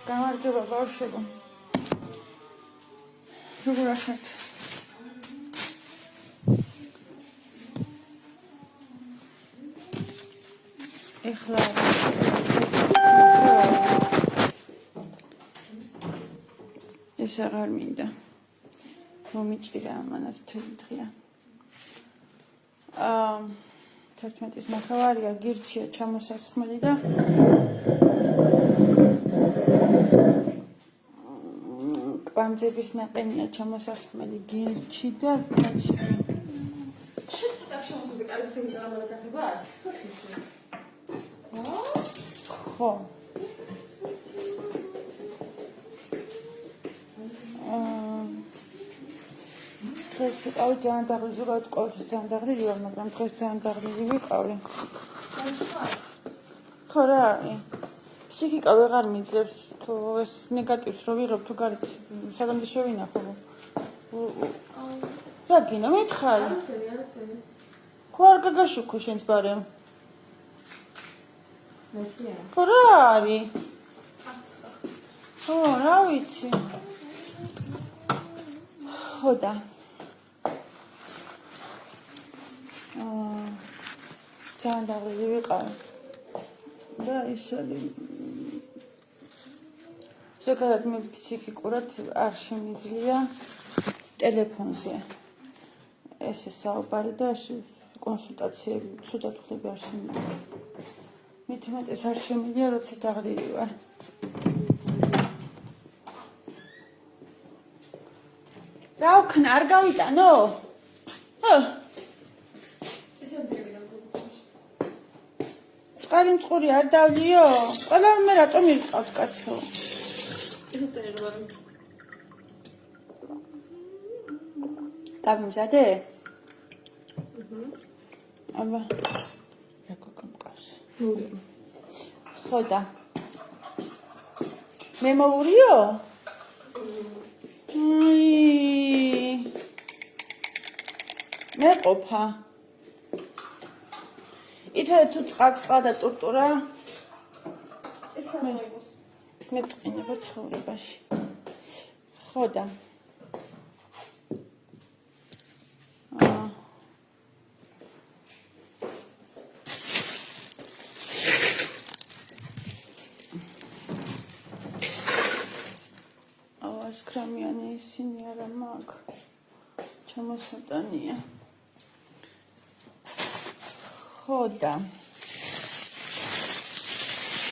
გამარჯობა ბავშვებო. როგორ ახეთ? ეხლა ეს აღარ მინდა. მომიჭირა ამანაც მთელი დღეა. 11-ის ნახევარია, გირჩია ჩამოსასხმელი და კვანძების ნაყენია ჩამოსასხმელი გირჩი და ხო. დღეს ვიყავი ძალიან დაღლილი, ზოგადად ყოველთვის ძალიან დაღლილი ვარ, მაგრამ დღეს ძალიან დაღლილი ვიყავი. ხო რა არის? ფსიქიკა ვეღარ მიძლებს თუ ეს ნეგატივს რო ვიღებ თუ გარეთ საგანძე შევინახო. რა გინდა მითხარი? ხო არ გაგაშუქო შენს ბარემ. ხო რა არის? ხო რა ვიცი. ხო და ძალიან დაღლილი ვიყავი და ისეთი ზოგადად მე ფსიქიკურად არ შემიძლია ტელეფონზე ესე საუბარი და კონსულტაციები ცუდად ხდება არ შემიძლია. მით უმეტეს არ შემიძლია როცა დაღლილი ვარ. რა ვქნა არ გავიტანო? ხო წყალი მწყური არ დავლიო? ყველა მე რატომ მივყავთ კაცო? გამიმზადე? აბა რა გქონყავს? ხო და მე მოვურიო? მე ყოფა იცი თუ წყალ და ტურტურა ეს ამოიღოს მე წინება ცხოვრებაში ხო და ეს კრამიანი ისინი არა მაგ ჩამოსატანია ხო და